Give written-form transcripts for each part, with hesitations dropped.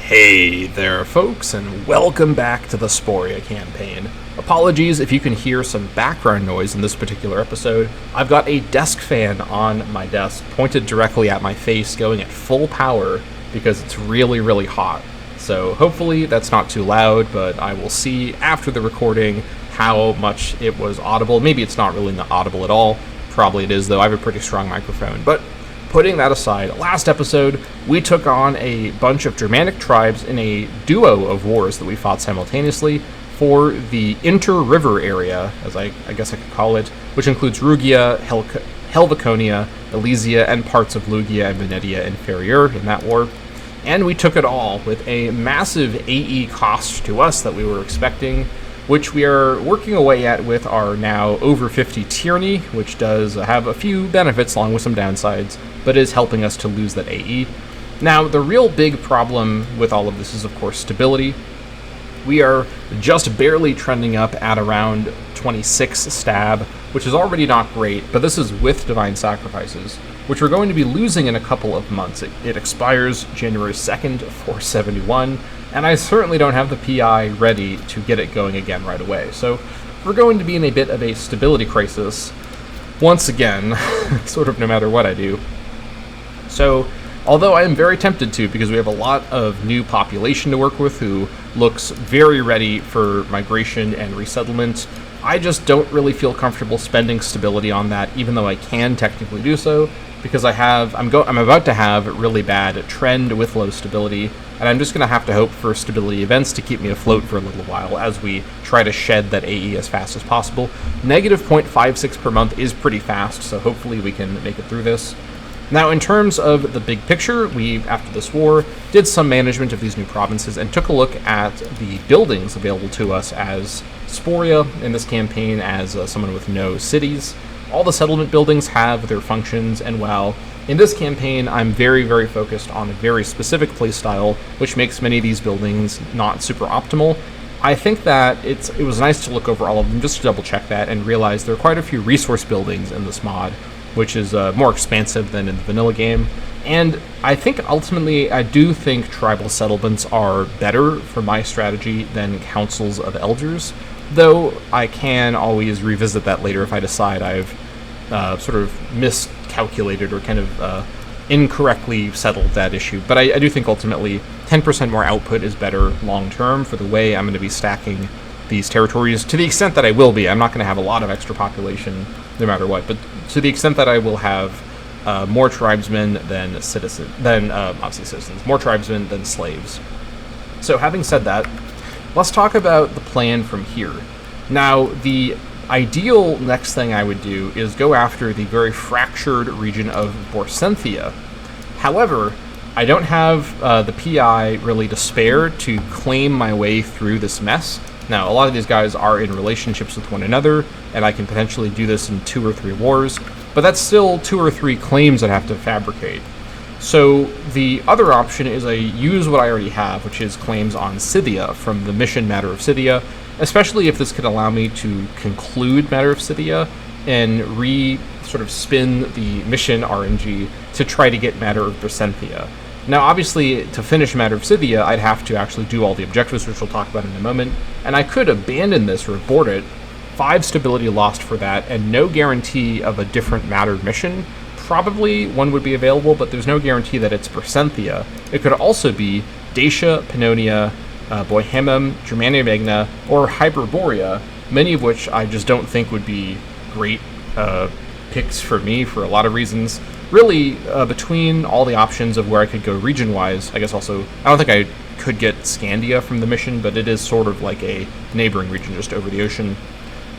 Hey there, folks, and welcome back to the Sporia Campaign. Apologies if you can hear some background noise in this particular episode. I've got a desk fan on my desk pointed directly at my face, going at full power because it's really hot. So hopefully that's not too loud, but I will see after the recording how much it was audible. Maybe it's not really audible at all. Probably it is, though. I have a pretty strong microphone. But putting that aside, last episode, we took on a bunch of Germanic tribes in a duo of wars that we fought simultaneously for the inter-river area, as I guess I could call it, which includes Rugia, Helveconia, Elysia, and parts of Lugia and Venetia Inferior in that war. And we took it all with a massive AE cost to us that we were expecting, which we are working away at with our now over 50 Tyranny, which does have a few benefits along with some downsides, but is helping us to lose that AE. Now, the real big problem with all of this is, of course, stability. We are just barely trending up at around 26 stab, which is already not great, but this is with Divine Sacrifices, which we're going to be losing in a couple of months. It expires January 2nd, 471, and I certainly don't have the PI ready to get it going again right away. So we're going to be in a bit of a stability crisis once again, sort of no matter what I do. So, although I am very tempted to, because we have a lot of new population to work with who looks very ready for migration and resettlement, I just don't really feel comfortable spending stability on that, even though I can technically do so, because I'm about to have a really bad trend with low stability, and I'm just going to have to hope for stability events to keep me afloat for a little while as we try to shed that AE as fast as possible. Negative 0.56 per month is pretty fast, so hopefully we can make it through this. Now, in terms of the big picture, we, after this war, did some management of these new provinces and took a look at the buildings available to us as Sporia in this campaign as someone with no cities. All the settlement buildings have their functions, and while in this campaign I'm very focused on a very specific playstyle, which makes many of these buildings not super optimal, I think that it was nice to look over all of them just to double check that and realize there are quite a few resource buildings in this mod, which is more expansive than in the vanilla game. And I think ultimately, I do think tribal settlements are better for my strategy than councils of elders, though I can always revisit that later if I decide I've sort of miscalculated or kind of incorrectly settled that issue. But I do think ultimately 10% more output is better long-term for the way I'm going to be stacking these territories, to the extent that I will be. I'm not going to have a lot of extra population no matter what, but to the extent that I will have more tribesmen than more tribesmen than slaves. So having said that, let's talk about the plan from here. Now, the ideal next thing I would do is go after the very fractured region of Borsenthia. However, I don't have the PI really to spare to claim my way through this mess. Now, a lot of these guys are in relationships with one another, and I can potentially do this in 2 or 3 wars, but that's still 2 or 3 claims I'd have to fabricate. So the other option is I use what I already have, which is claims on Scythia from the mission Matter of Scythia, especially if this could allow me to conclude Matter of Scythia and sort of spin the mission RNG to try to get Matter of Borsenthia. Now, obviously, to finish Matter of Scythia, I'd have to actually do all the objectives, which we'll talk about in a moment, and I could abandon this or abort it, 5 stability lost for that, and no guarantee of a different Matter mission. Probably one would be available, but there's no guarantee that it's Borsenthia. It could also be Dacia, Pannonia, Bohemia, Germania Magna, or Hyperborea, many of which I just don't think would be great picks for me for a lot of reasons. Really, between all the options of where I could go region-wise, I guess also, I don't think I could get Scandia from the mission, but it is sort of like a neighboring region just over the ocean.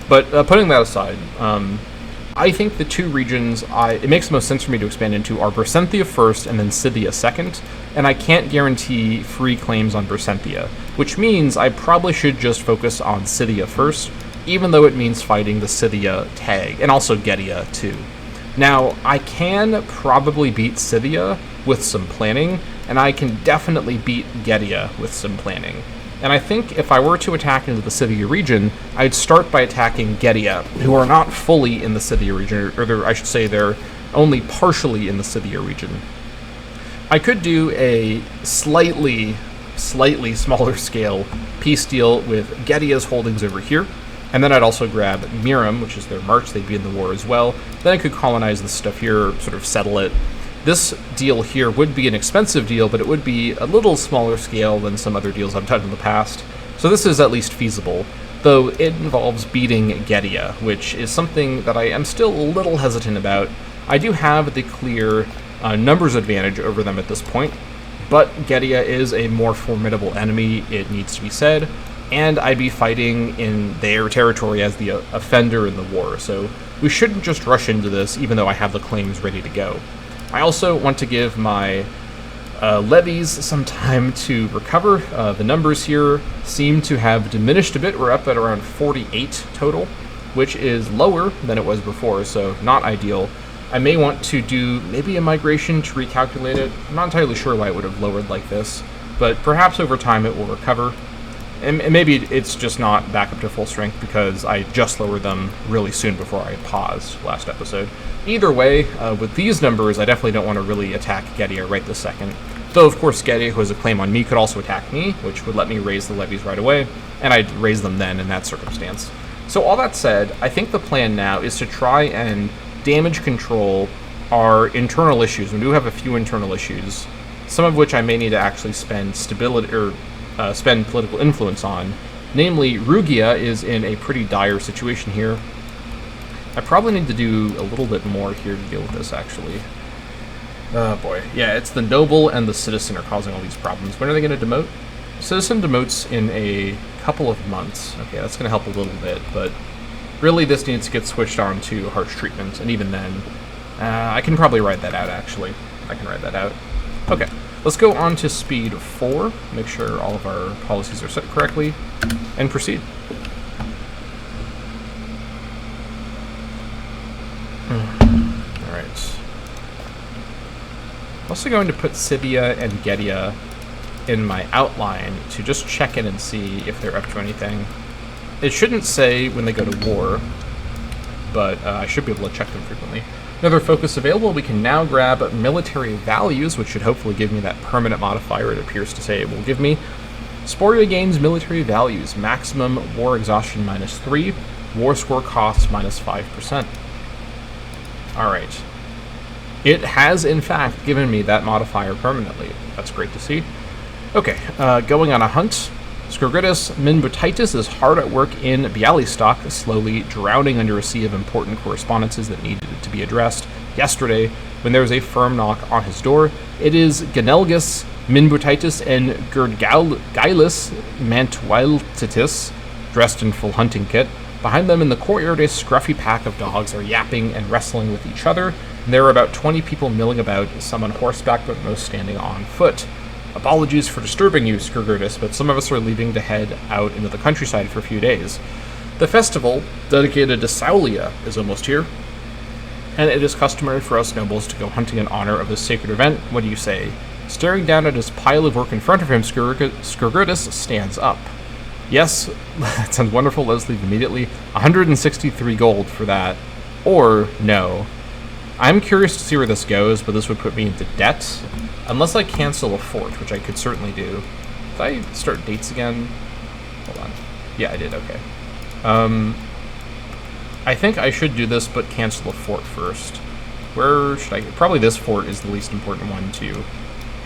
But putting that aside, I think the 2 regions it makes the most sense for me to expand into are Borsenthia first and then Scythia second, and I can't guarantee free claims on Borsenthia, which means I probably should just focus on Scythia first, even though it means fighting the Scythia tag, and also Getia too. Now, I can probably beat Scythia with some planning, and I can definitely beat Getia with some planning. And I think if I were to attack into the Scythia region, I'd start by attacking Getia, who are not fully in the Scythia region, or I should say they're only partially in the Scythia region. I could do a slightly slightly smaller scale peace deal with Gedia's holdings over here. And then I'd also grab Miram, which is their march. They'd be in the war as well. Then I could colonize this stuff here, sort of settle it. This deal here would be an expensive deal, but it would be a little smaller scale than some other deals I've done in the past. So this is at least feasible, though it involves beating Gedia, which is something that I am still a little hesitant about. I do have the clear numbers advantage over them at this point, but Gedia is a more formidable enemy, it needs to be said, and I'd be fighting in their territory as the offender in the war, so we shouldn't just rush into this, even though I have the claims ready to go. I also want to give my levies some time to recover. The numbers here seem to have diminished a bit. We're up at around 48 total, which is lower than it was before, so not ideal. I may want to do maybe a migration to recalculate it. I'm not entirely sure why it would have lowered like this, but perhaps over time it will recover. And maybe it's just not back up to full strength because I just lowered them really soon before I paused last episode. Either way, with these numbers, I definitely don't want to really attack Gedia right this second. Though, of course, Gedia, who has a claim on me, could also attack me, which would let me raise the levies right away, and I'd raise them then in that circumstance. So all that said, I think the plan now is to try and damage control our internal issues. We do have a few internal issues, some of which I may need to actually spend stability or spend political influence on. Namely, Rugia is in a pretty dire situation here. I probably need to do a little bit more here to deal with this, actually. Oh boy. Yeah, it's the noble and the citizen are causing all these problems. When are they going to demote? Citizen demotes in a couple of months. Okay, that's going to help a little bit, but really this needs to get switched on to harsh treatment, and even then, I can probably write that out, actually. I can write that out. Okay, let's go on to speed 4, make sure all of our policies are set correctly, and proceed. Alright. I'm also going to put Scythia and Gedia in my outline to just check in and see if they're up to anything. It shouldn't say when they go to war, but I should be able to check them frequently. Another focus available, we can now grab military values, which should hopefully give me that permanent modifier it appears to say it will give me. Sporia gains military values, maximum war exhaustion -3, war score costs -5%. Alright. It has, in fact, given me that modifier permanently. That's great to see. Okay, going on a hunt. Scourgridus Minbutitis is hard at work in Bialystok, slowly drowning under a sea of important correspondences that needed to be addressed. Yesterday, when there was a firm knock on his door, it is Ganelgus Minbutitis and Gerdgailis Mantwiltitis, dressed in full hunting kit. Behind them in the courtyard, a scruffy pack of dogs are yapping and wrestling with each other, and there are about 20 people milling about, some on horseback, but most standing on foot. Apologies for disturbing you, Scourgridus, but some of us are leaving to head out into the countryside for a few days. The festival, dedicated to Saulia, is almost here, and it is customary for us nobles to go hunting in honor of this sacred event. What do you say? Staring down at his pile of work in front of him, Scourgridus stands up. Yes, that sounds wonderful, let's leave immediately. 163 gold for that. Or, no. I'm curious to see where this goes, but this would put me into debt. Unless I cancel a fort, which I could certainly do. Did I start dates again? Hold on. Yeah, I did, okay. I think I should do this, but cancel a fort first. Where should I... Probably this fort is the least important one to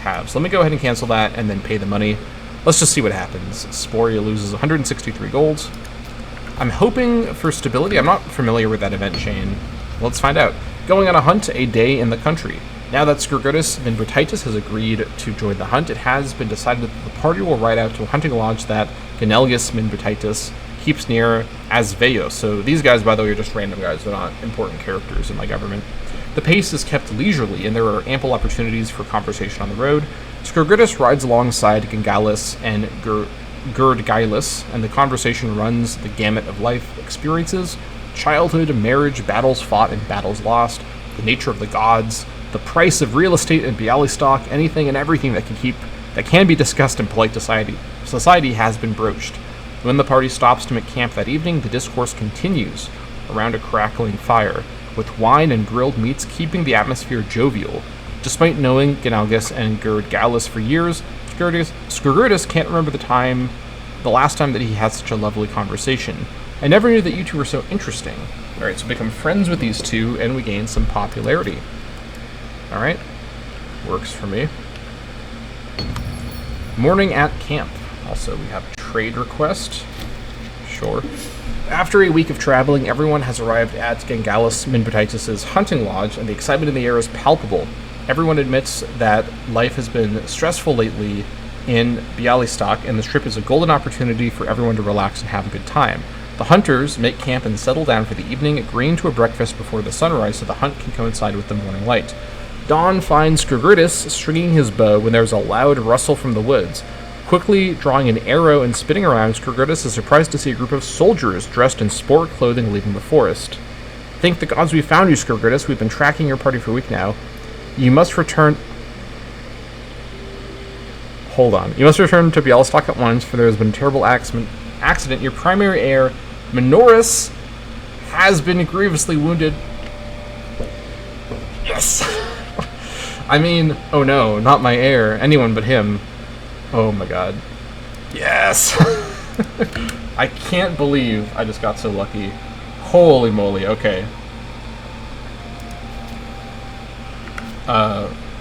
have. So let me go ahead and cancel that, and then pay the money. Let's just see what happens. Sporia loses 163 gold. I'm hoping for stability. I'm not familiar with that event chain. Let's find out. Going on a hunt, a day in the country. Now that Scourgridus Minbutitis has agreed to join the hunt, it has been decided that the party will ride out to a hunting lodge that Ganelgus Minbutitis keeps near Asveos. So these guys, by the way, are just random guys. They're not important characters in my government. The pace is kept leisurely, and there are ample opportunities for conversation on the road. Scourgridus rides alongside Gangalis and Gerdgailis, and the conversation runs the gamut of life experiences, childhood, marriage, battles fought and battles lost, the nature of the gods, the price of real estate in Bialystok, anything and everything that can be discussed in polite society has been broached. When the party stops to make camp that evening, the discourse continues around a crackling fire, with wine and grilled meats keeping the atmosphere jovial. Despite knowing Ganalgus and Gerdgailis for years, Skrugurtis can't remember the last time that he had such a lovely conversation. I never knew that you two were so interesting. Alright, so become friends with these two, and we gain some popularity. Alright. Works for me. Morning at camp. Also, we have a trade request. Sure. After a week of traveling, everyone has arrived at Gengalis Minbatitis' hunting lodge, and the excitement in the air is palpable. Everyone admits that life has been stressful lately in Bialystok, and this trip is a golden opportunity for everyone to relax and have a good time. The hunters make camp and settle down for the evening, agreeing to a breakfast before the sunrise so the hunt can coincide with the morning light. Dawn finds Skrugurtis stringing his bow when there's a loud rustle from the woods. Quickly drawing an arrow and spinning around, Skrugurtis is surprised to see a group of soldiers dressed in sport clothing leaving the forest. Thank the gods we found you, Skrugurtis. We've been tracking your party for a week now. You must return... Hold on. You must return to Bialystok at once, for there has been a terrible accident. Your primary heir, Minoris, has been grievously wounded. Yes! I mean, oh no, not my heir. Anyone but him. Oh my god. Yes! I can't believe I just got so lucky. Holy moly, okay.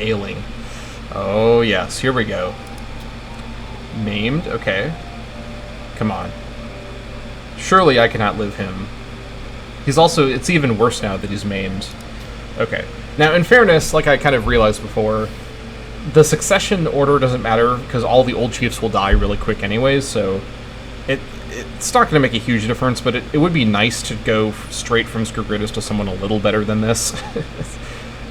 Ailing. Oh yes, here we go. Maimed, okay. Come on. Surely I can outlive him. He's also, it's even worse now that he's maimed. Okay. Now, in fairness, like I kind of realized before, the succession order doesn't matter, because all the old chiefs will die really quick anyways, so it's not going to make a huge difference, but it would be nice to go straight from Skrugurtis to someone a little better than this.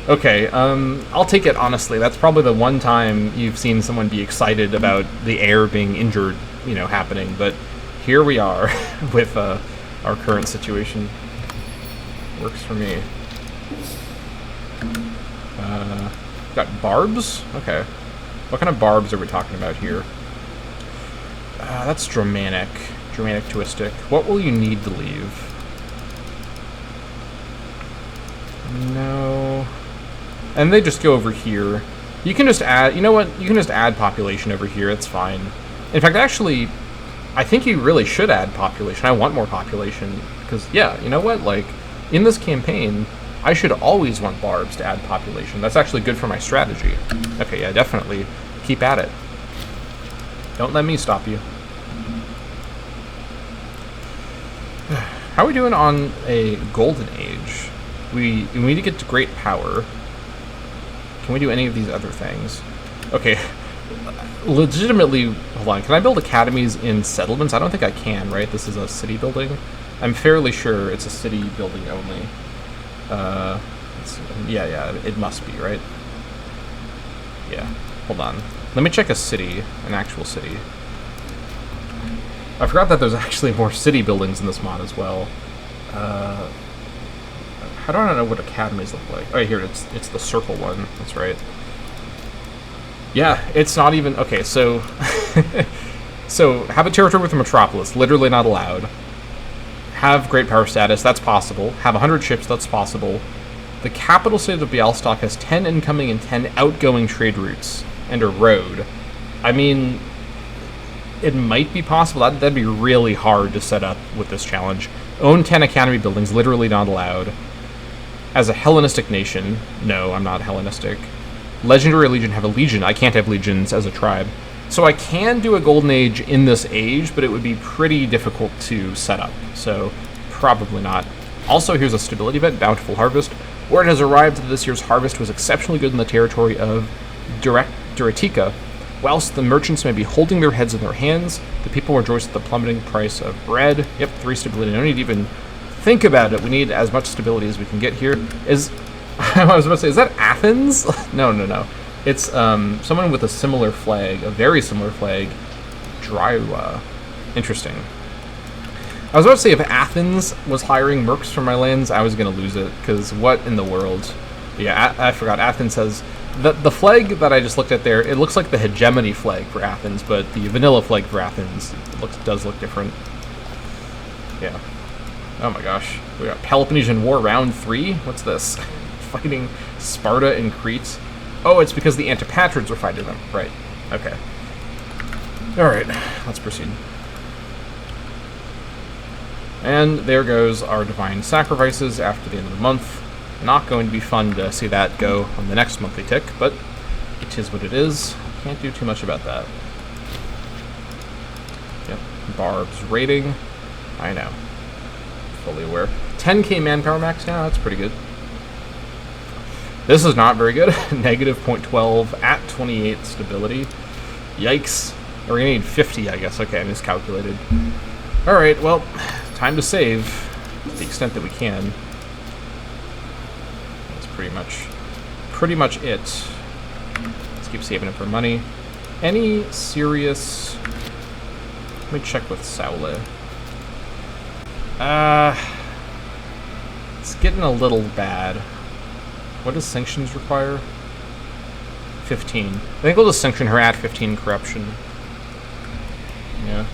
Okay, I'll take it honestly. That's probably the one time you've seen someone be excited about the heir being injured, you know, happening, but here we are with our current situation. Works for me. Got barbs? Okay. What kind of barbs are we talking about here? That's Germanic. Germanic Twistic. What will you need to leave? No. And they just go over here. You can just add... You know what? You can just add population over here. It's fine. In fact, actually, I think you really should add population. I want more population. Because, yeah, you know what? Like, in this campaign... I should always want barbs to add population. That's actually good for my strategy. Okay, yeah, definitely. Keep at it. Don't let me stop you. How are we doing on a golden age? We need to get to great power. Can we do any of these other things? Okay. Legitimately, hold on. Can I build academies in settlements? I don't think I can, right? This is a city building. I'm fairly sure it's a city building only. Yeah, it must be, right? Yeah, hold on. Let me check a city, an actual city. I forgot that there's actually more city buildings in this mod as well. How do I know what academies look like? Oh, here, it's the circle one, that's right. Yeah, it's not even, okay, so, so have a territory with a metropolis, literally not allowed. Have great power status, that's possible. Have 100 ships, that's possible. The capital city of Bialystok has 10 incoming and 10 outgoing trade routes, and a road. I mean, it might be possible. That'd be really hard to set up with this challenge. Own 10 academy buildings, literally not allowed. As a Hellenistic nation, no, I'm not Hellenistic. Legendary legion, have a legion. I can't have legions as a tribe. So I can do a golden age in this age, but it would be pretty difficult to set up, so probably not. Also, here's a stability event, Bountiful Harvest. Word has arrived that this year's harvest was exceptionally good in the territory of Duretica. Whilst the merchants may be holding their heads in their hands, the people rejoice at the plummeting price of bread. Yep, 3 stability. No need to even think about it. We need as much stability as we can get here. I was about to say, is that Athens? No. It's someone with a similar flag, a very similar flag, Draiwa. Interesting. I was about to say if Athens was hiring mercs from my lands, I was going to lose it, because what in the world? Yeah, I forgot. Athens has... The flag that I just looked at there, it looks like the hegemony flag for Athens, but the vanilla flag for Athens does look different. Yeah. Oh my gosh. We got Peloponnesian War Round 3? What's this? Fighting Sparta and Crete. Oh, it's because the Antipatrids were fighting them. Right. Okay. Alright, let's proceed. And there goes our divine sacrifices after the end of the month. Not going to be fun to see that go on the next monthly tick, but it is what it is. Can't do too much about that. Yep, Barb's rating. I know. Fully aware. 10k manpower max now, that's pretty good. This is not very good. Negative 0.12 at 28 stability. Yikes. We're gonna need 50, I guess. Okay, I miscalculated. Alright, well, time to save to the extent that we can. That's pretty much it. Let's keep saving up for money. Any serious... Let me check with Saule. It's getting a little bad. What does sanctions require? 15. I think we'll just sanction her at 15 corruption. Yeah.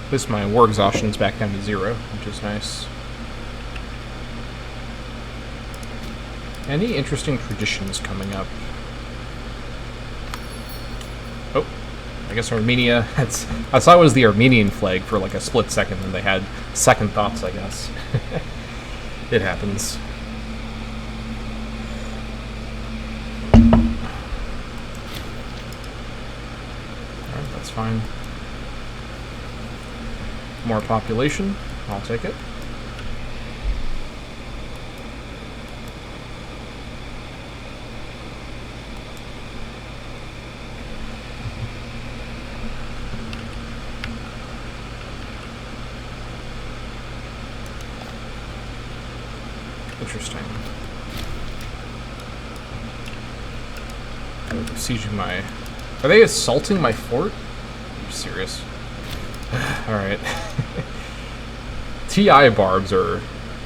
At least my war exhaustion's back down to 0, which is nice. Any interesting traditions coming up? Oh, I guess Armenia. I saw it was the Armenian flag for like a split second, and they had second thoughts, I guess. It happens. Alright, that's fine. More population. I'll take it. Interesting. They're besieging my... Are they assaulting my fort? Are you serious? Alright. TI barbs are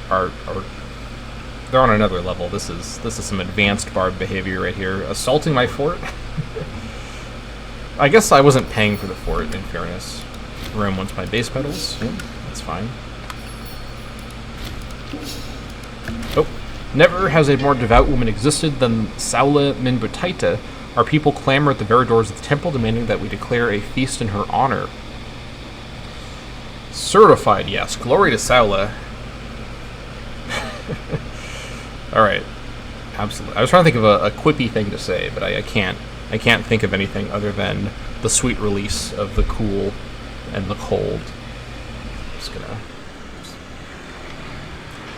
they're on another level. This is some advanced barb behavior right here. Assaulting my fort? I guess I wasn't paying for the fort, in fairness. Rome wants my base metals. That's fine. Oh. Never has a more devout woman existed than Saule Minbutaita. Our people clamor at the very doors of the temple, demanding that we declare a feast in her honor. Certified, yes. Glory to Saule. Alright. Absolutely. I was trying to think of a quippy thing to say, but I can't. I can't think of anything other than the sweet release of the cool and the cold. Just gonna...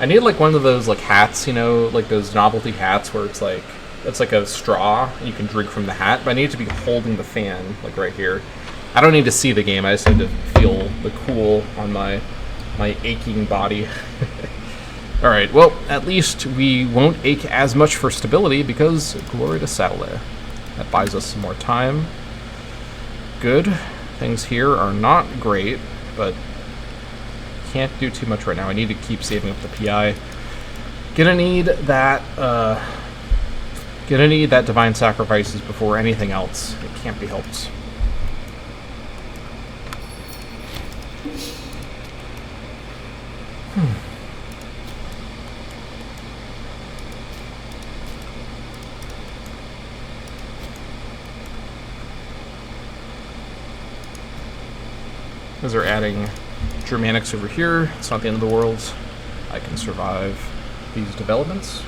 I need like one of those like hats, you know, like those novelty hats where it's like a straw, you can drink from the hat, but I need to be holding the fan, like right here. I don't need to see the game, I just need to feel the cool on my aching body. Alright, well, at least we won't ache as much for stability because glory to Saule. That buys us some more time. Good. Things here are not great, but can't do too much right now. I need to keep saving up the PI. Gonna need that divine sacrifices before anything else. It can't be helped. As they're adding Germanics over here, it's not the end of the world. I can survive these developments.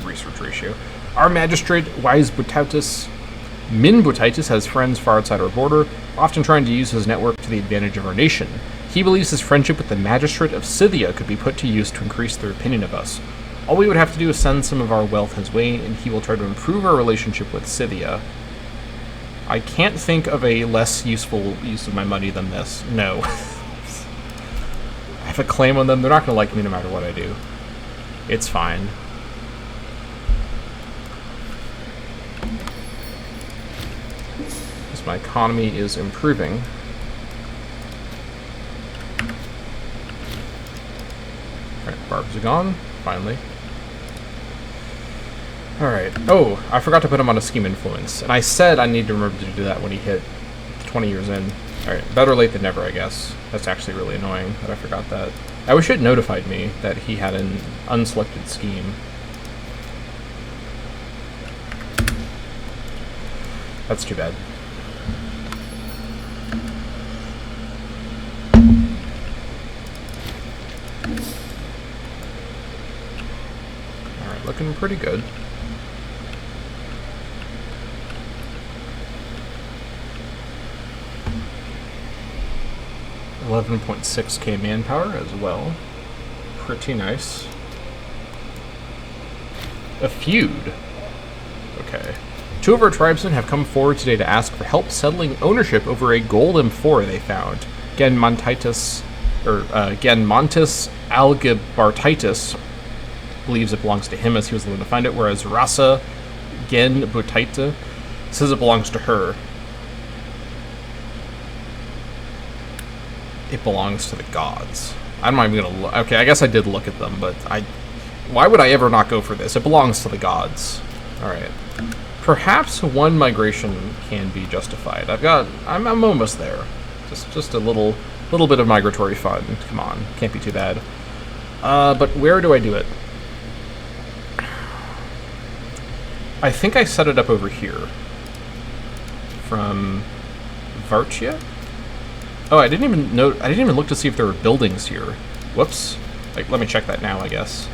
Research ratio. Our magistrate, Wise Butautis, Min Butaitis, has friends far outside our border, often trying to use his network to the advantage of our nation. He believes his friendship with the magistrate of Scythia could be put to use to increase their opinion of us. All we would have to do is send some of our wealth his way, and he will try to improve our relationship with Scythia. I can't think of a less useful use of my money than this. No. I have a claim on them. They're not going to like me no matter what I do. It's fine. Because my economy is improving. Alright, barbs are gone, finally. Alright. Oh, I forgot to put him on a scheme influence. And I said I need to remember to do that when he hit 20 years in. Alright, better late than never, I guess. That's actually really annoying that I forgot that. I wish it notified me that he had an unselected scheme. That's too bad. Alright, looking pretty good. $11.6k manpower as well. Pretty nice. A feud. Okay. 2 of our tribesmen have come forward today to ask for help settling ownership over a gold M4 they found. Genmontitis Algibartitis believes it belongs to him as he was the one to find it, whereas Rasa Genbutaita says it belongs to her. It belongs to the gods. I'm not even gonna look. Okay, I guess I did look at them, but why would I ever not go for this? It belongs to the gods. Alright. Perhaps one migration can be justified. I'm almost there. Just a little bit of migratory fun. Come on, can't be too bad. But where do I do it? I think I set it up over here. From Varchia? Oh, I didn't even look to see if there were buildings here. Whoops. Like, let me check that now, I guess.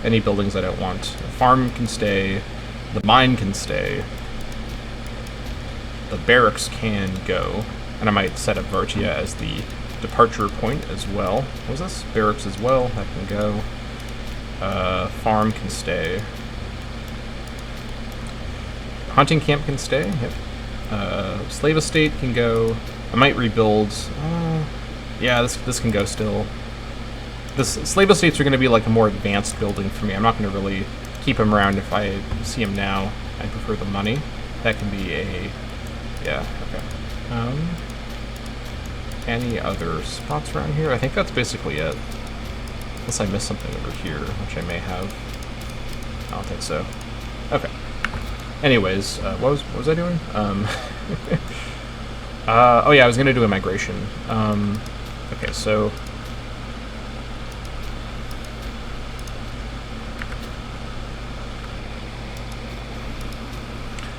Any buildings I don't want. The farm can stay. The mine can stay. The barracks can go. And I might set up Varchia as the departure point as well. What was this? Barracks as well. That can go. Farm can stay. Hunting camp can stay. Yep. Slave estate can go. I might rebuild. Yeah, this can go still. This slave estates are going to be like a more advanced building for me. I'm not going to really keep him around if I see him now. I prefer the money. That can be a... Yeah, okay. Any other spots around here? I think that's basically it. Unless I missed something over here, which I may have. I don't think so. Okay. Anyways, what was I doing? Oh yeah, I was going to do a migration. Okay, so...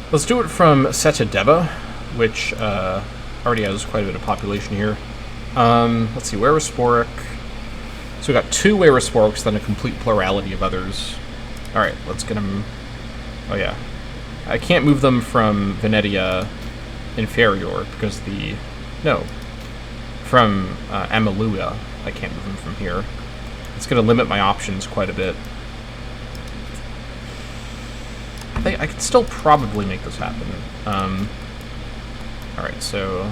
Let's do it from Setadeva, which already has quite a bit of population here. Let's see, Weresporik. So we got 2 Weresporiks, then a complete plurality of others. Alright, let's get them... Oh yeah. I can't move them from Venetia Inferior, because the... No. From Amalua, I can't move them from here. It's going to limit my options quite a bit. I could still probably make this happen. Alright, so...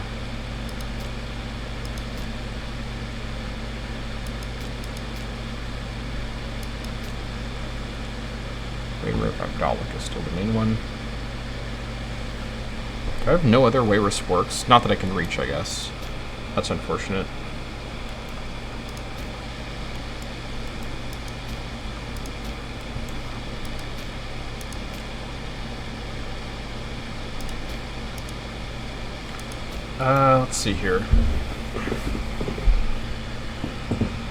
Wayward Abdalic is still the main one. Do I have no other Wayward Sporks? Not that I can reach, I guess. That's unfortunate. Let's see here.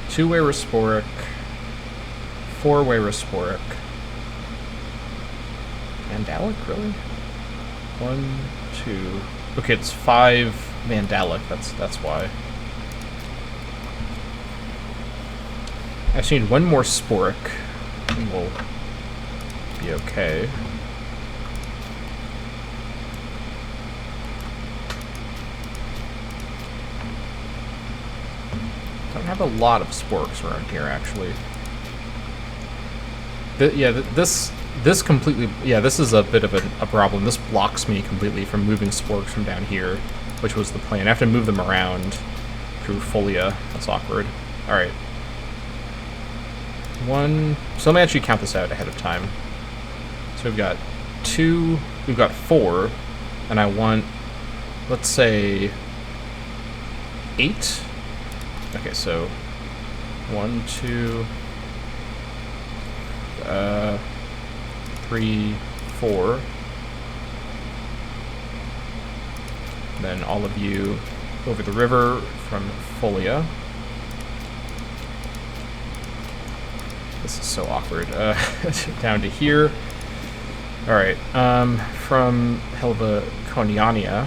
2-way Resporic, 4-way Resporic. Mandalic, really? 1, 2. Okay, it's 5 Mandalic. That's why. I just need 1 more Sporic, and we'll be okay. Don't have a lot of sporks around here, actually. This completely... Yeah, this is a bit of a problem. This blocks me completely from moving sporks from down here, which was the plan. I have to move them around through Folia. That's awkward. Alright. 1... So let me actually count this out ahead of time. So we've got 2... We've got 4. And I want... Let's say... 8? Okay, so 1, 2, 3, 4. Then all of you over the river from Folia. This is so awkward. Down to here. Alright, from Helvaconiania.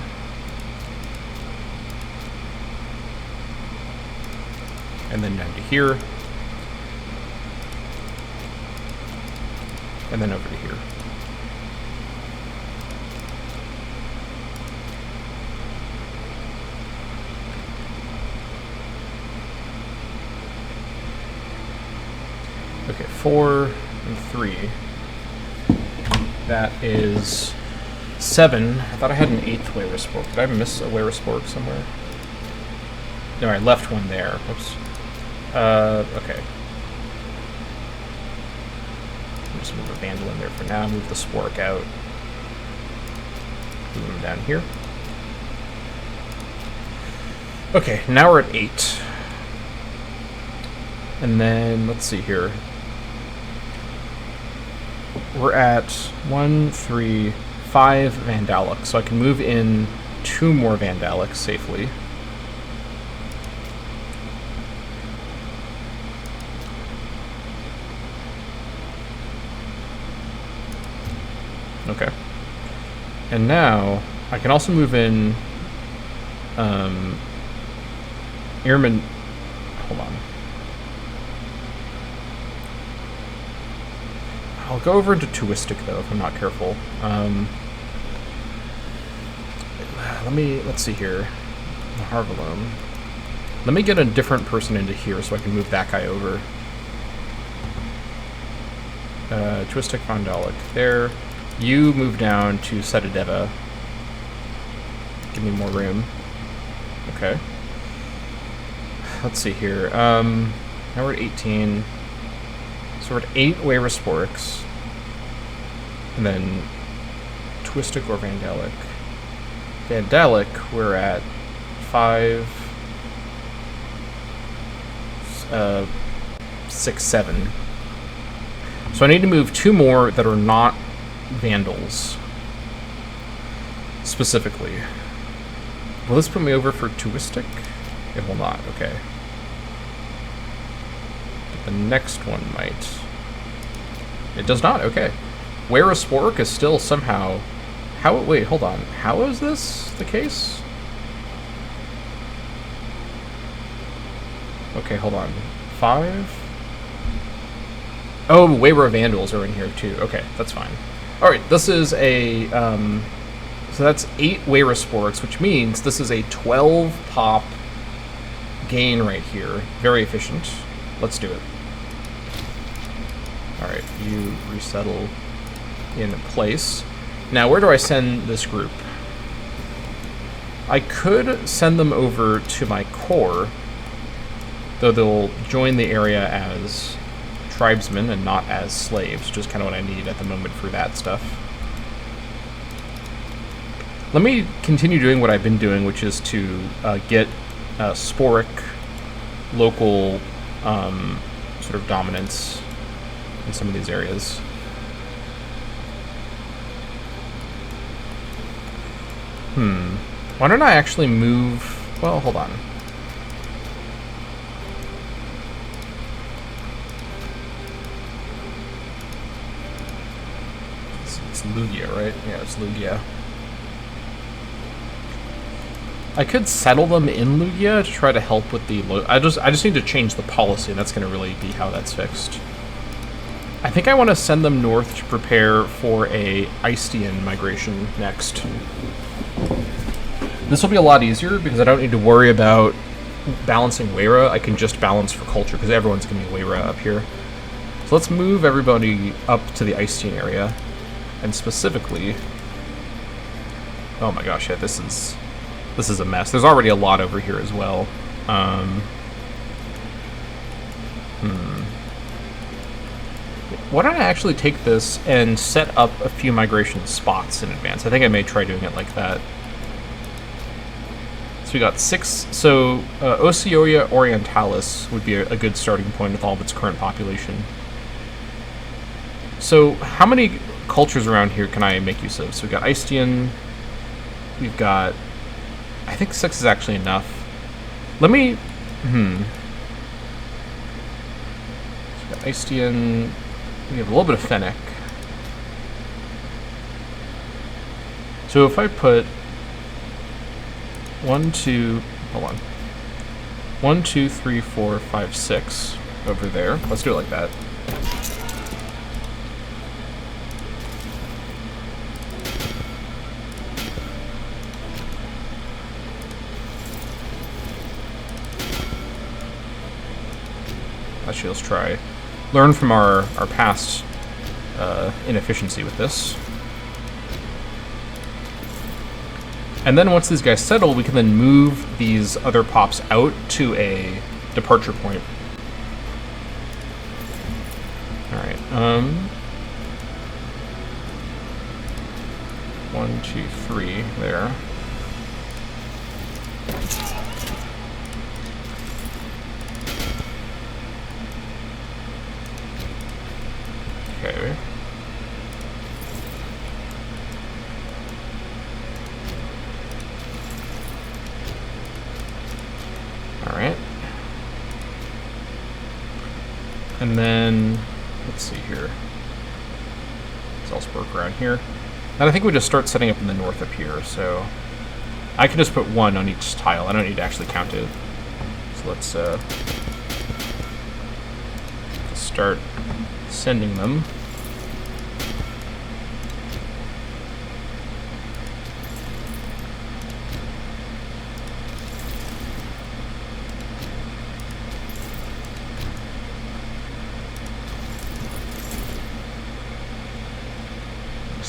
And then down to here. And then over to here. Okay, 4 and 3. That is 7. I thought I had an 8th Weyerspork. Did I miss a Weyerspork somewhere? No, I left one there. Oops. Okay. I'll just move a Vandal in there for now. Move the Spork out. Move them down here. Okay, now we're at 8. And then, let's see here. We're at 1, 3, 5 Vandalic, so I can move in 2 more Vandalics safely. Okay. And now, I can also move in Airman... Hold on. I'll go over into Twistic, though, if I'm not careful. Let's see here. Harvalome. Let me get a different person into here so I can move that guy over. Twistic Vandalic there. You move down to Setadeva. Give me more room. Okay. Let's see here. Now we're at 18. So we're at 8 Weyersporks. And then Twistic or Vandalic. Vandalic, we're at 5, 6, 7. So I need to move 2 more that are not Vandals. Specifically. Will this put me over for Twistic? It will not, okay. But the next one might. It does not, okay. Weyerspork is still somehow... Wait, hold on. How is this the case? Okay, hold on. 5? Oh, Weywere Vandals are in here too. Okay, that's fine. Alright, this is a... so that's 8 Weyersporks, which means this is a 12 pop gain right here. Very efficient. Let's do it. Alright, you resettle in place. Now, where do I send this group? I could send them over to my core, though they'll join the area as tribesmen and not as slaves, which is kind of what I need at the moment for that stuff. Let me continue doing what I've been doing, which is to get Sporic local sort of dominance in some of these areas. Why don't I actually move... Well, hold on. It's Lugia, right? Yeah, it's Lugia. I could settle them in Lugia to try to help with the... I just need to change the policy, and that's going to really be how that's fixed. I think I want to send them north to prepare for a Istian migration next. This will be a lot easier because I don't need to worry about balancing Weyra. I can just balance for culture because everyone's going to be Weyra up here. So let's move everybody up to the Istian area. And specifically... Oh my gosh, yeah, this is a mess. There's already a lot over here as well. Why don't I actually take this and set up a few migration spots in advance? I think I may try doing it like that. So we got 6. So Ocioia Orientalis would be a good starting point with all of its current population. So how many cultures around here can I make use of? So we've got Istian. We've got... I think 6 is actually enough. Let me... So we've got Istian. We have a little bit of Fennec. So if I put 1, 2... Hold on. 1, 2, 3, 4, 5, 6 over there. Let's do it like that. Actually, let's try. Learn from our past inefficiency with this. And then once these guys settle, we can then move these other pops out to a departure point. Alright, 1, 2, 3 there. Okay. Alright. And then, let's see here. Let's all work around here. And I think we just start setting up in the north up here, so I can just put 1 on each tile. I don't need to actually count it. So let's start sending them.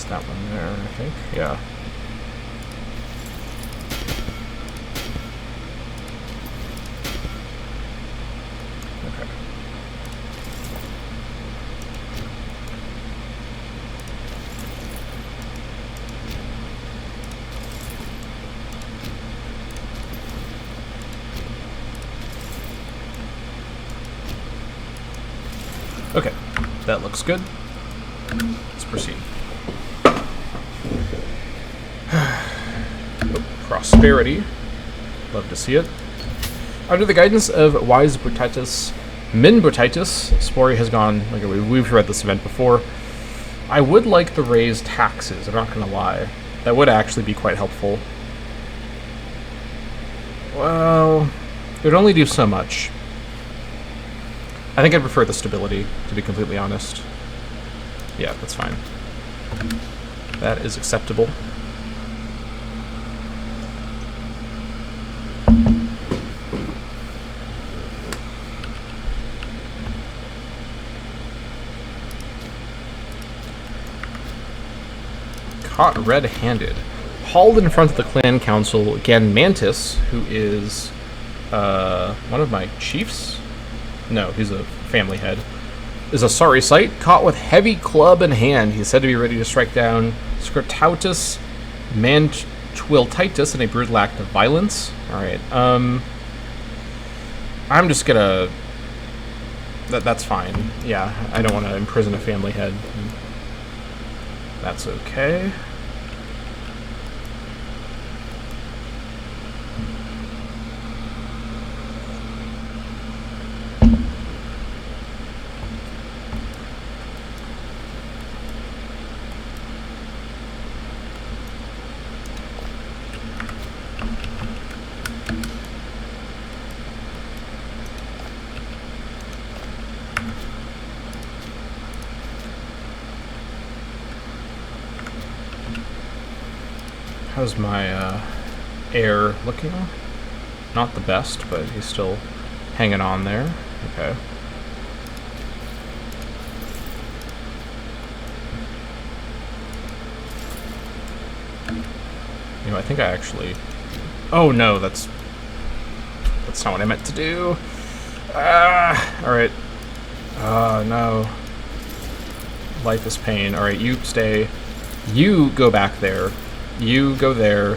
That one there, I think. Yeah. Okay. Okay, that looks good. Let's proceed. Prosperity. Love to see it. Under the guidance of wise Botitus, Min Botitus, Sporia has gone, like we've read this event before. I would like the raised taxes, I'm not going to lie. That would actually be quite helpful. Well, it would only do so much. I think I'd prefer the stability, to be completely honest. Yeah, that's fine. That is acceptable. Caught red-handed. Hauled in front of the clan council, again, Mantis, who is one of my chiefs? No, he's a family head. Is a sorry sight. Caught with heavy club in hand. He's said to be ready to strike down Scriptautus Mantwiltitus in a brutal act of violence. Alright, I'm just gonna... That's fine. Yeah, I don't want to imprison a family head. That's okay. How's my air looking? Not the best, but he's still hanging on there. Okay. You know, I think I actually... Oh no, that's not what I meant to do. Alright. No. Life is pain. Alright, you stay. You go back there. You go there.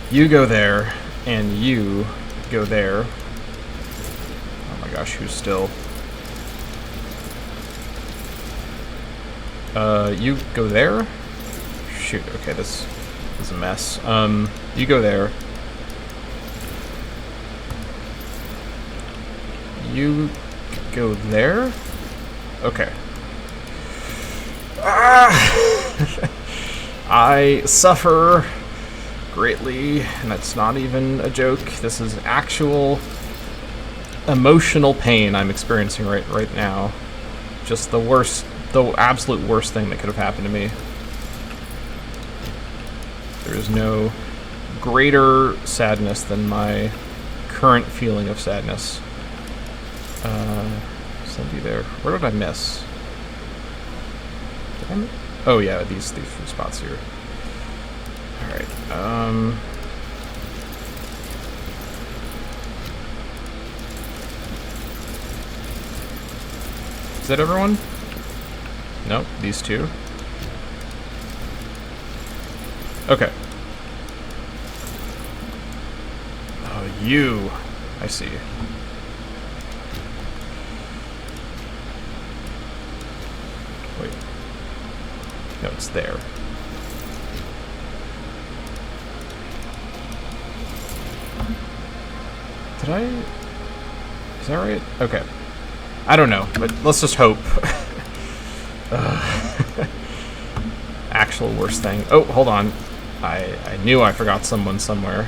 You go there. And you go there. Oh my gosh, who's still... You go there? Shoot, okay, this is a mess. You go there. You go there? Okay. Ah! I suffer greatly, and that's not even a joke. This is actual emotional pain I'm experiencing right now. Just the worst, the absolute worst thing that could have happened to me. There is no greater sadness than my current feeling of sadness. Somebody there. Where did I miss? Did I miss? Oh yeah, these few spots here. Alright, is that everyone? Nope, these two. Okay. Oh, you. I see. Wait. No, it's there. Did I... Is that right? Okay. I don't know, but let's just hope. Actual worst thing. Oh, hold on. I knew I forgot someone somewhere.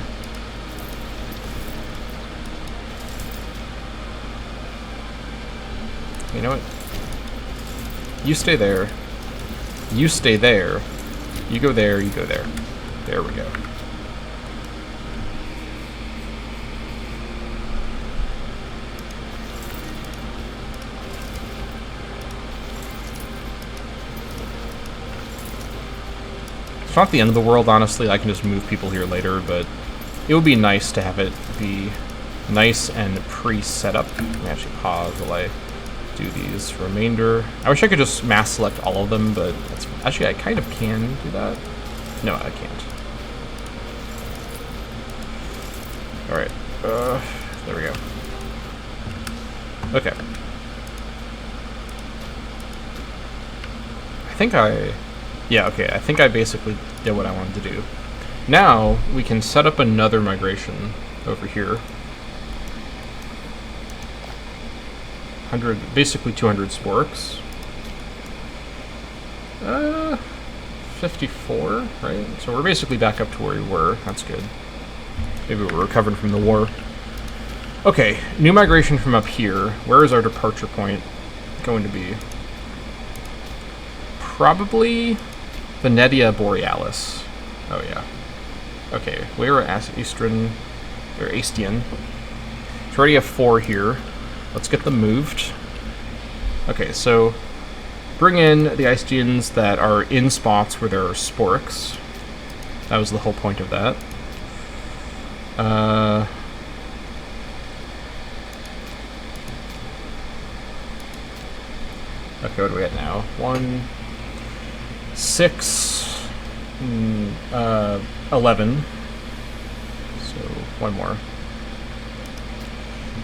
You know what? You stay there. You stay there. You go there, you go there. There we go. It's not the end of the world, honestly. I can just move people here later, but it would be nice to have it be nice and pre-set up. Let me actually pause while I do these remainder. I wish I could just mass select all of them, but that's, actually I kind of can do that. No, I can't. Alright, there we go. Okay. Yeah, okay, I think I basically did what I wanted to do. Now, we can set up another migration over here. Basically 200 sporks. 54, right? So we're basically back up to where we were. That's good. Maybe we're recovered from the war. Okay, new migration from up here. Where is our departure point going to be? Probably Venetia Borealis. Oh yeah. Okay, we're Eastern, or Astian. So we already have 4 here. Let's get them moved. Okay, so bring in the Icegians that are in spots where there are sporks. That was the whole point of that. Okay, what do we got now? 1, 6, 11. So, one more.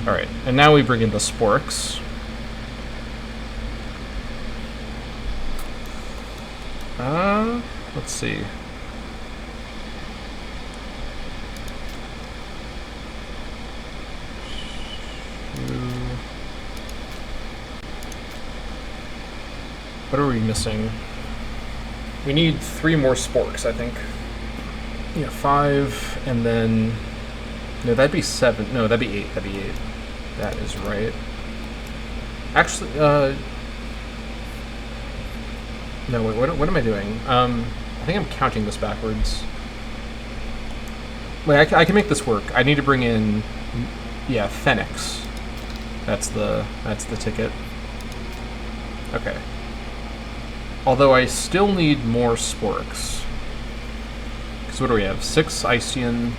Alright, and now we bring in the sporks. Let's see. What are we missing? We need 3 more sporks, I think. Yeah, 5, and then... No, that'd be 7. No, that'd be 8. That'd be 8. That is right. Actually, no, wait, what am I doing? I think I'm counting this backwards. Wait, I can make this work. I need to bring in... Yeah, Phoenix. That's the ticket. Okay. Although I still need more sporks. Because what do we have? 6 Icean,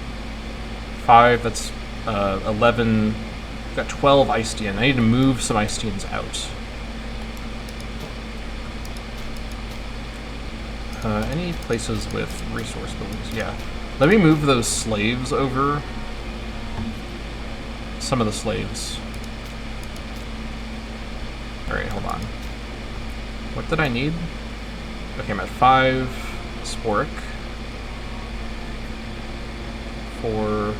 5, that's 11, we've got 12 Icean. I need to move some Iceans out. Any places with resource buildings? Yeah. Let me move those slaves over. Some of the slaves. Alright, hold on. What did I need? Okay, I'm at 5 Sporic. 4,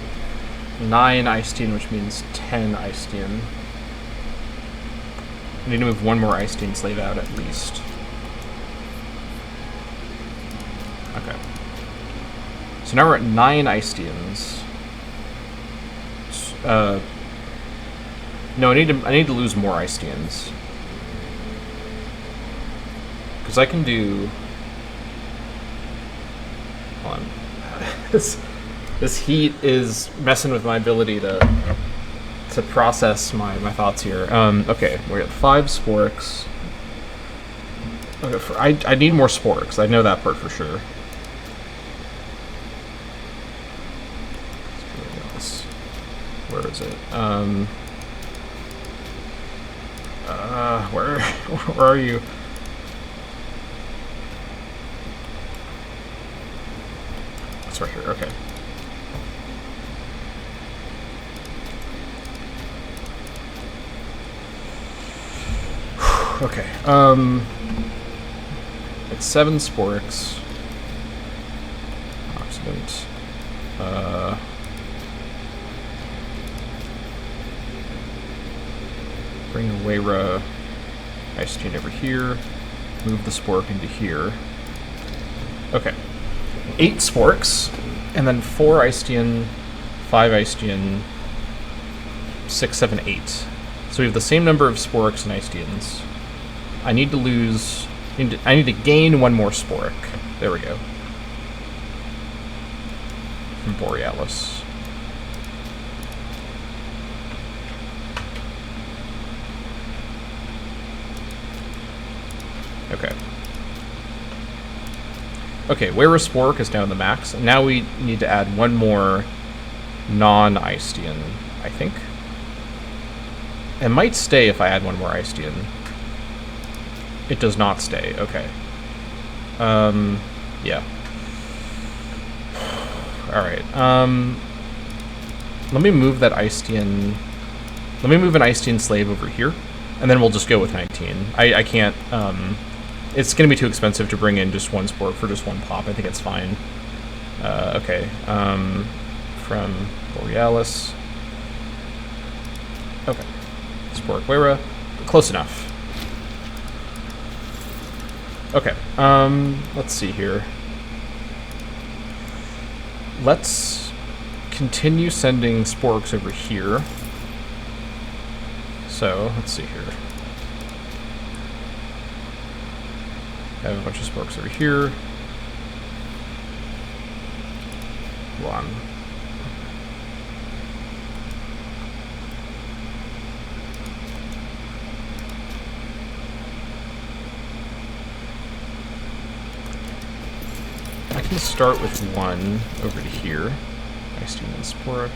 9 Icedian, which means 10 Icedian. I need to move one more Icedian slave out at least. Okay. So now we're at 9 Icedians. No, I need to lose more Icedians. Because I can do... Hold on. This heat is messing with my ability to process my thoughts here. Okay, we're at 5 Sporics. Okay, I need more Sporics. I know that part for sure. Where is it? Where are you? It's right here. Okay. Okay. It's 7 Sporics. Accident. Bring a Wayra Icedian over here. Move the Sporic into here. Okay. 8 Sporics, and then 4 Icedian, 5 Icedian, 6, 7, 8. So we have the same number of Sporics and Icedians. I need to lose... I need to gain one more Sporic. There we go. From Borealis. Okay. Okay, Wayra Sporic is down to the max. And now we need to add one more non-Icedian, I think. It might stay if I add one more Icedian. It does not stay. Okay. Yeah. Alright. Let me move that Icedian... Let me move an Icedian slave over here, and then we'll just go with 19. I can't... It's going to be too expensive to bring in just one Sport for just one pop. I think it's fine. Okay. From Borealis. Okay. Sport Wayra. Close enough. Okay. Let's see here. Let's continue sending Sporks over here. So, let's see here. I have a bunch of Sporks over here. One. I can start with one over to here. Icedian and Sporic.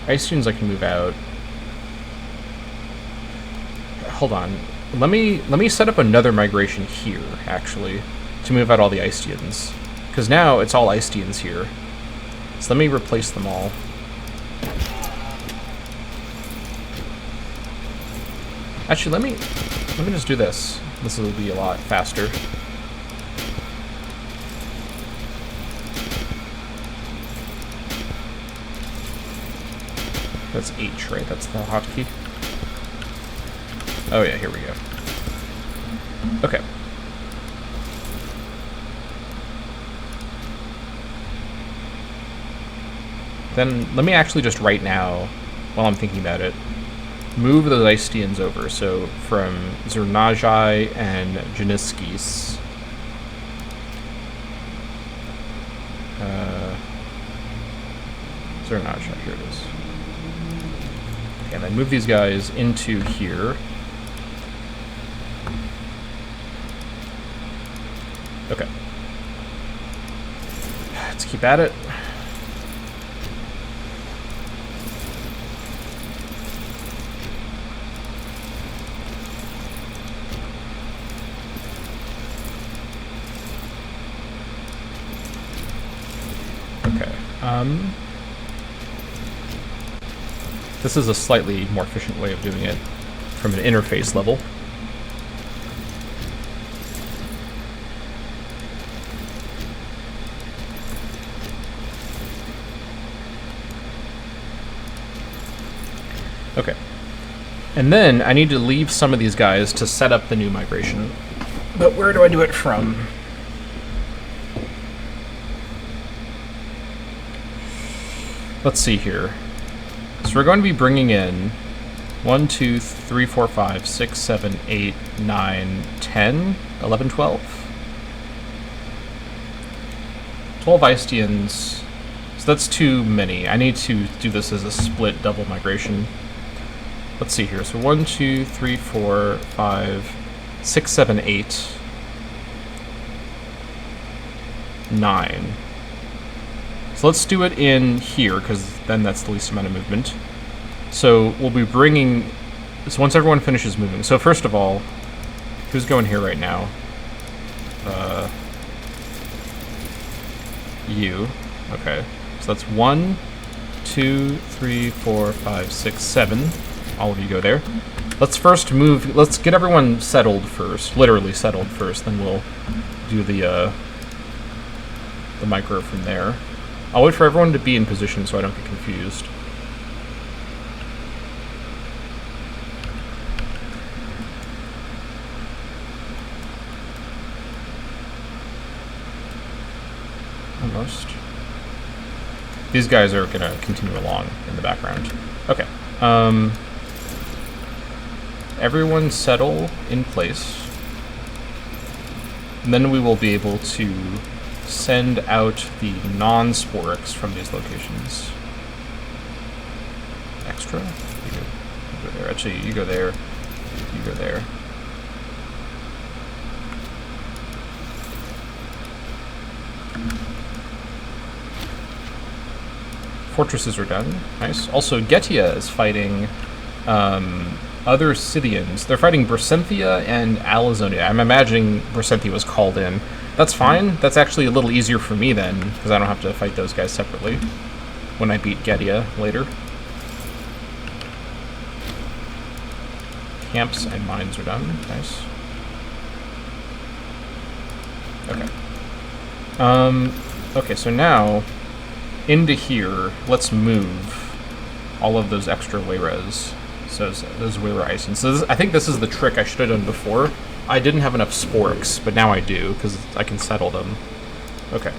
Icedians I can move out. Hold on. Let me set up another migration here, actually, to move out all the Icedians. Because now it's all Icedians here. So let me replace them all. Actually, let me just do this. This will be a lot faster. That's H, right? That's the hotkey. Oh yeah, here we go. Okay. Then let me actually just right now, while I'm thinking about it, move those Icedians over. So from Zernajai and Janiskis. Zernajai, here it is. Okay, and then move these guys into here. Okay. Let's keep at it. Okay. This is a slightly more efficient way of doing it from an interface level. Okay. And then I need to leave some of these guys to set up the new migration. But where do I do it from? Let's see here. So we're going to be bringing in 1, 2, 3, 4, 5, 6, 7, 8, 9, 10, 11, 12. 12 Istians. So that's too many. I need to do this as a split double migration. Let's see here. So 1, 2, 3, 4, 5, 6, 7, 8, 9. So let's do it in here, because then that's the least amount of movement. So we'll be bringing... So once everyone finishes moving... So first of all, who's going here right now? You. Okay. So that's 1, 2, 3, 4, 5, 6, 7. All of you go there. Let's first move... Let's get everyone settled first. Literally settled first. Then we'll do the micro from there. I'll wait for everyone to be in position so I don't get confused. Almost. These guys are going to continue along in the background. Okay. Everyone settle in place. And then we will be able to send out the non-Sporix from these locations. Extra? You go there. Actually, you go there. You go there. Fortresses are done. Nice. Also, Getia is fighting other Scythians. They're fighting Bersenthia and Alizonia. I'm imagining Bersenthia was called in. That's fine. That's actually a little easier for me then, because I don't have to fight those guys separately when I beat Getia later. Camps and mines are done. Nice. Okay. Okay, so now, into here, let's move all of those extra Weyres. So those Weyre Icing. So I think this is the trick I should have done before. I didn't have enough Sporix, but now I do, because I can settle them. Okay.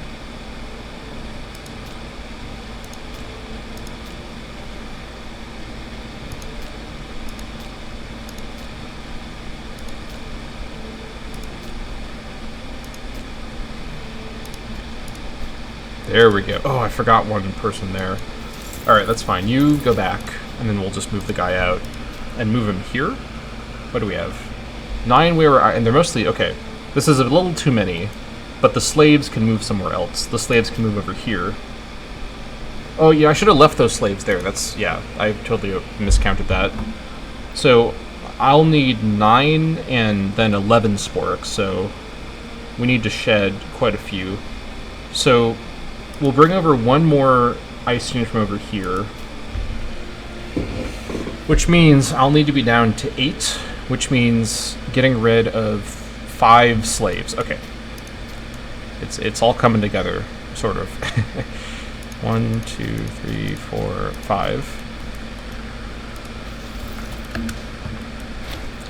There we go. Oh, I forgot one person there. Alright, that's fine. You go back, and then we'll just move the guy out. And move him here? What do we have? 9 Weyre, and they're mostly... Okay, this is a little too many, but the slaves can move somewhere else. The slaves can move over here. Oh, yeah, I should have left those slaves there. That's... Yeah, I totally miscounted that. So, I'll need 9 and then 11 Sporix, so we need to shed quite a few. So, we'll bring over one more ice unit from over here, which means I'll need to be down to 8, which means getting rid of 5 slaves. Okay. It's all coming together, sort of. 1, 2, 3, 4, 5.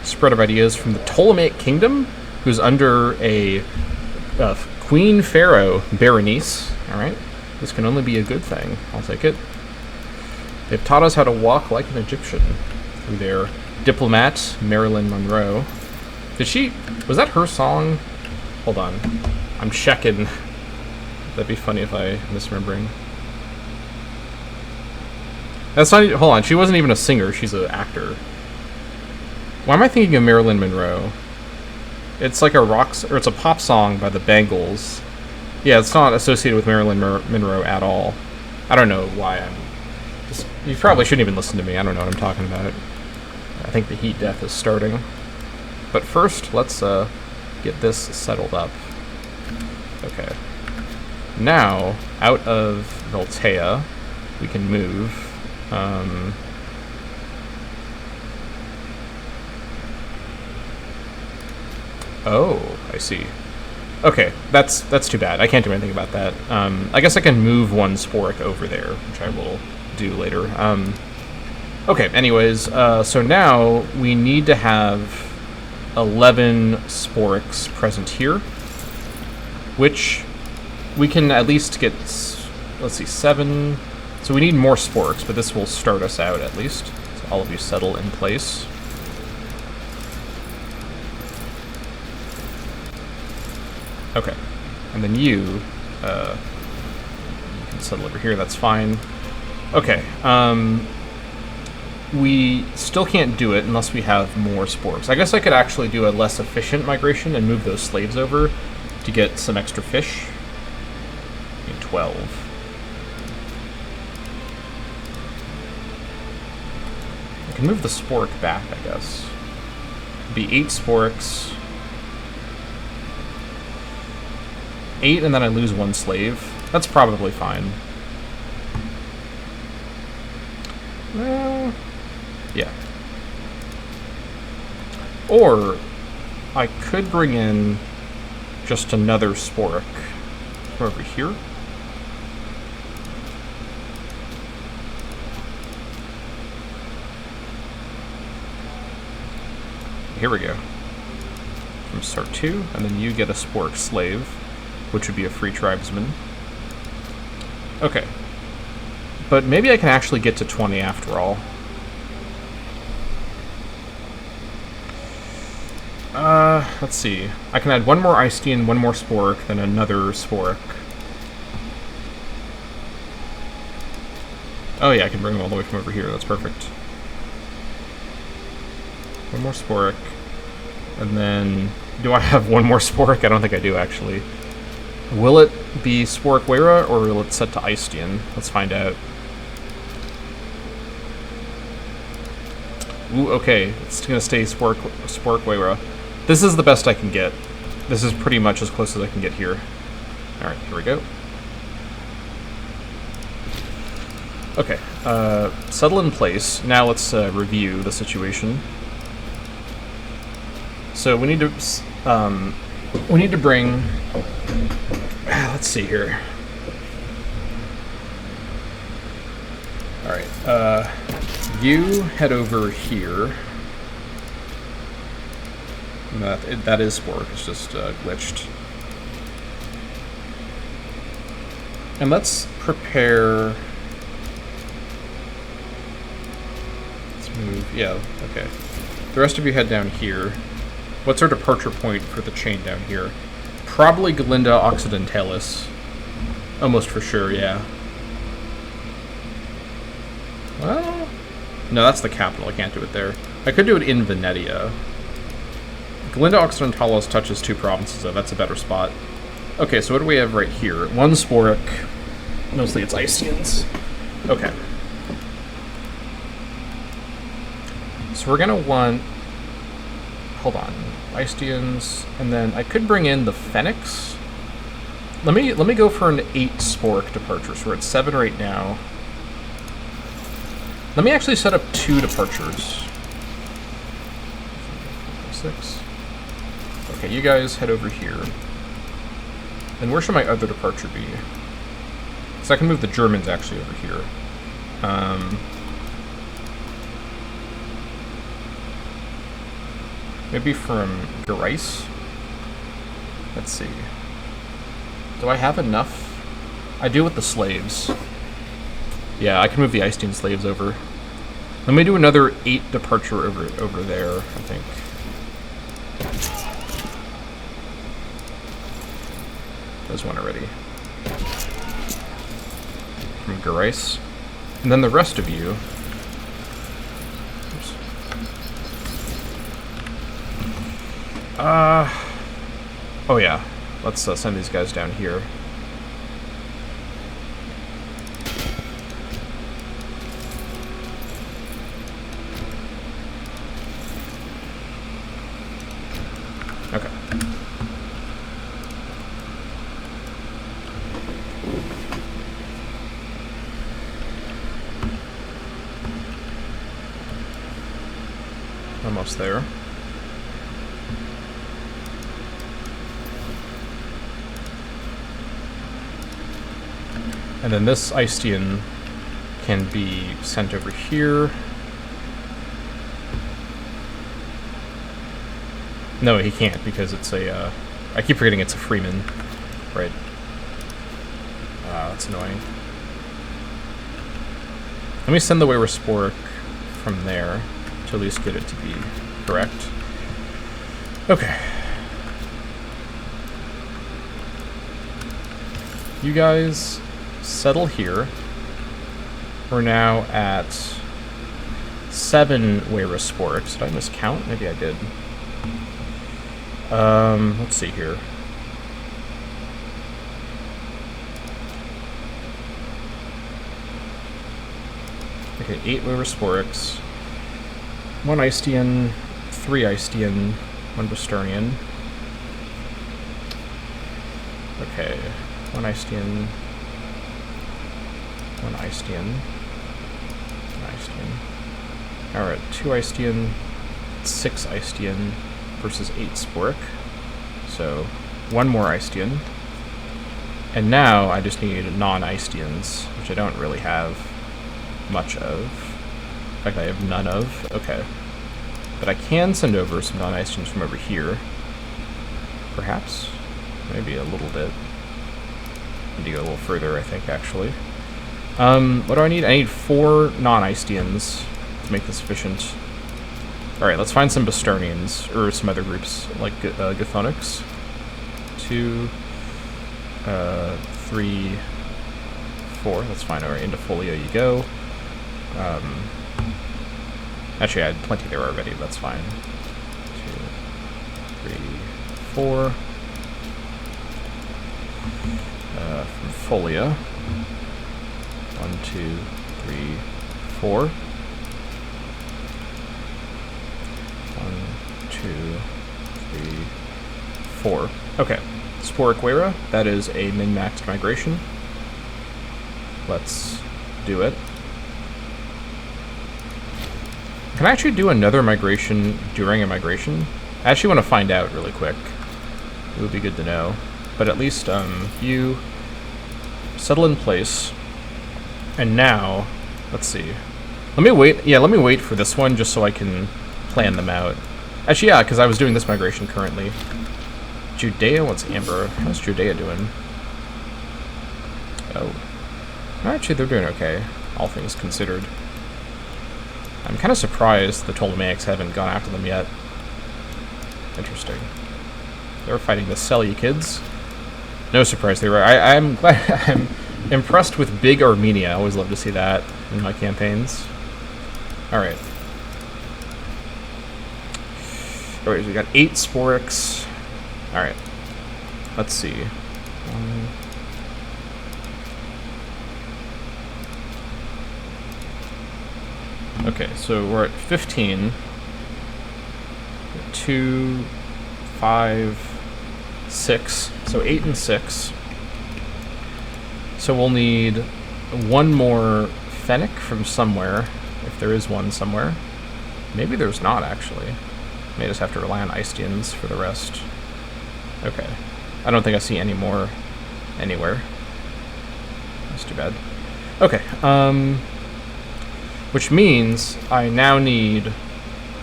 Spread of ideas from the Ptolemaic Kingdom, who's under a Queen Pharaoh Berenice. Alright. This can only be a good thing. I'll take it. They've taught us how to walk like an Egyptian. Through their diplomat, Marilyn Monroe. Did she... Was that her song? Hold on. I'm checking. That'd be funny if I'm misremembering. That's not... Hold on. She wasn't even a singer. She's an actor. Why am I thinking of Marilyn Monroe? It's like a rock... Or it's a pop song by the Bangles. Yeah, it's not associated with Marilyn Monroe at all. I don't know why I'm... You probably shouldn't even listen to me. I don't know what I'm talking about. I think the heat death is starting. But first, let's get this settled up. Okay. Now, out of Voltea, we can move. Oh, I see. Okay, that's too bad. I can't do anything about that. I guess I can move one Sporic over there, which I will do later. Okay, anyways, so now we need to have 11 Sporix present here, which we can at least get, let's see, 7. So we need more Sporix, but this will start us out at least. So all of you settle in place. Okay, and then you can settle over here, that's fine. Okay, we still can't do it unless we have more Sporix. I guess I could actually do a less efficient migration and move those slaves over to get some extra fish. 12. I can move the Sporic back, I guess. It'd be 8 Sporix. 8, and then I lose 1 slave. That's probably fine. Well, yeah. Or I could bring in just another Sporic from over here. Here we go. From start 2, and then you get a Sporic slave, which would be a free tribesman. Okay. But maybe I can actually get to 20 after all. Let's see. I can add 1 more Icedean, 1 more Sporic, then another Sporic. Oh yeah, I can bring them all the way from over here. That's perfect. 1 more Sporic. And then... do I have 1 more Sporic? I don't think I do, actually. Will it be Sporic Wera, or will it set to Icedean? Let's find out. Ooh, okay. It's gonna stay Sporic Wera. This is the best I can get. This is pretty much as close as I can get here. Alright, here we go. Okay, settle in place. Now let's review the situation. So we need to bring... let's see here. Alright, you head over here. That is Sporic, it's just glitched. And let's prepare... let's move, yeah, okay. The rest of you head down here. What's our departure point for the chain down here? Probably Galinda Occidentalis. Almost for sure, yeah. Well... no, that's the capital, I can't do it there. I could do it in Venetia. Galinda Occidentalis touches 2 provinces, though. That's a better spot. Okay, so what do we have right here? 1 Sporic. Mostly it's Iceans. Okay. So we're gonna want... hold on. Iceans, and then I could bring in the Phoenix. Let me go for an 8 Sporic departure, so we're at 7 right now. Let me actually set up 2 departures. 6. Okay, you guys head over here. And where should my other departure be? So I can move the Germans actually over here. Maybe from Gerais? Let's see. Do I have enough? I do with the slaves. Yeah, I can move the Icedean slaves over. Let me do another 8 departure over there, I think. There's one already. From Gerais. And then the rest of you... oops. Oh yeah. Let's send these guys down here. Okay. Almost there. And then this Icedean can be sent over here. No, he can't, because it's a, I keep forgetting it's a Freeman. Right. That's annoying. Let me send the Wayward Sporic from there to at least get it to be correct. Okay. You guys settle here. We're now at 7 Wayward Sporics. Did I miscount? Maybe I did. Let's see here. Okay, 8 Wayward Sporics. 1 Eistian, 3 Eistian, 1 Basturnian. Okay, 1 Eistian, 1 Eistian, 1 Eistian. Alright, 2 Eistian, 6 Eistian versus 8 Sporic. So, 1 more Eistian. And now I just need non-Eistians, which I don't really have much of. In fact, I have none of. Okay. But I can send over some non-Eistians from over here. Perhaps. Maybe a little bit. Need to go a little further, I think, actually. What do I need? I need 4 non-Eistians to make this efficient. Alright, let's find some Basturnians, or some other groups, like Gathonics. 2, 3, 4. That's fine. Alright, into Folio you go. Actually, I had plenty there already, that's fine. 2, 3, 4. From Folia. 1, 2, 3, 4. 1, 2, 3, 4. Okay. Sporic Wera, that is a min-maxed migration. Let's do it. Can I actually do another migration during a migration? I actually want to find out really quick. It would be good to know. But at least, you settle in place. And now, let's see. Let me wait. Yeah, let me wait for this one just so I can plan them out. Actually, yeah, because I was doing this migration currently. Judea, what's Amber? How's Judea doing? Oh. Actually, they're doing okay, all things considered. I'm kind of surprised the Ptolemaics haven't gone after them yet. Interesting. They're fighting the Selly kids. No surprise they were. I'm glad. I'm impressed with big Armenia. I always love to see that in my campaigns. Alright. Alright, so we got 8 Sporics. Alright. Let's see. Okay, so we're at 15. 2, 5, 6. So 8 and 6. So we'll need 1 more Fennec from somewhere, if there is one somewhere. Maybe there's not, actually. May just have to rely on Eistians for the rest. Okay. I don't think I see any more anywhere. That's too bad. Okay, which means I now need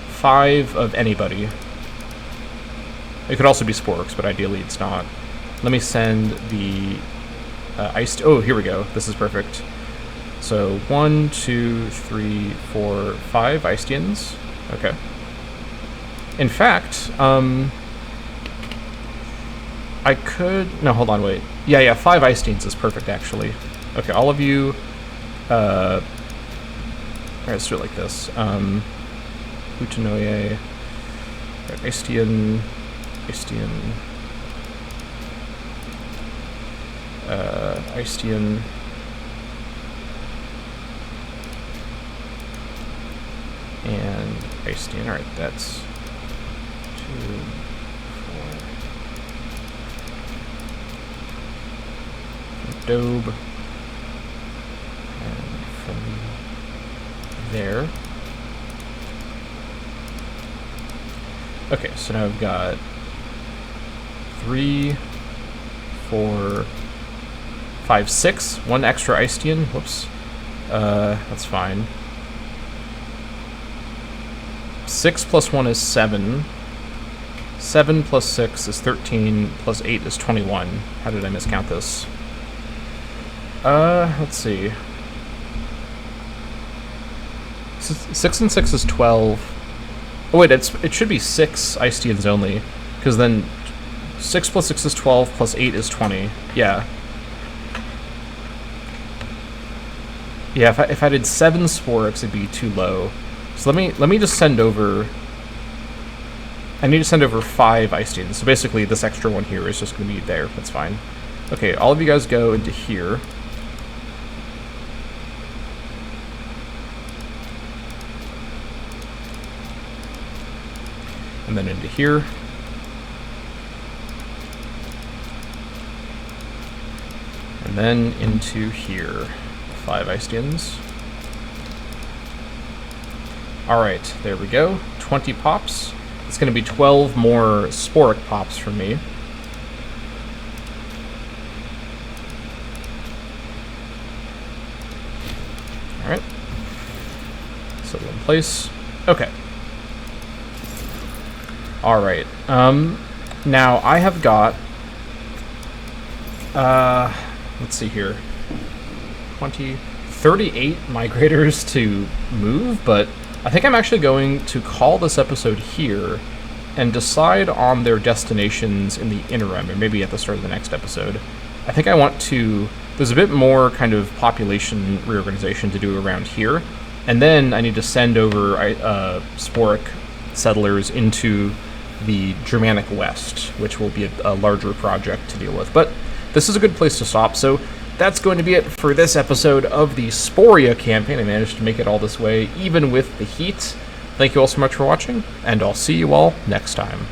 5 of anybody. It could also be Sporics, but ideally it's not. Let me send the oh, here we go. This is perfect. So 1, 2, 3, 4, 5 Eistians. Okay. In fact, I could... No, hold on, wait. Yeah, 5 Eistians is perfect, actually. Okay, all of you... Alright, let's do it like this. Utanoye... Eistian... Eistian... Eistian... And Eistian. Alright, that's... 2... Dobe, and from there. Okay, so now I've got 3, 4, 5, 6, 1 extra Eistian. Whoops. That's fine. 6 plus 1 is 7. 7 plus 6 is 13, plus 8 is 21. How did I miscount this? Let's see. 6 and 6 is 12. Oh wait, it should be 6 Icedians only, because then 6 plus 6 is 12, plus 8 is 20. Yeah. Yeah, if I did 7 Sporix, it'd be too low. So let me just send over... I need to send over 5 Icedians, so basically this extra one here is just going to be there. That's fine. Okay, all of you guys go into here. And then into here. And then into here. 5 Icedians. Alright, there we go. 20 pops. It's going to be 12 more Sporic pops from me. Alright. So in place. Okay. Alright. Now I have got... let's see here. 38 migrators to move, but I think I'm actually going to call this episode here and decide on their destinations in the interim, or maybe at the start of the next episode. I think I want to... There's a bit more kind of population reorganization to do around here, and then I need to send over Sporic settlers into the Germanic West, which will be a larger project to deal with. But this is a good place to stop, so that's going to be it for this episode of the Sporia campaign. I managed to make it all this way, even with the heat. Thank you all so much for watching, and I'll see you all next time.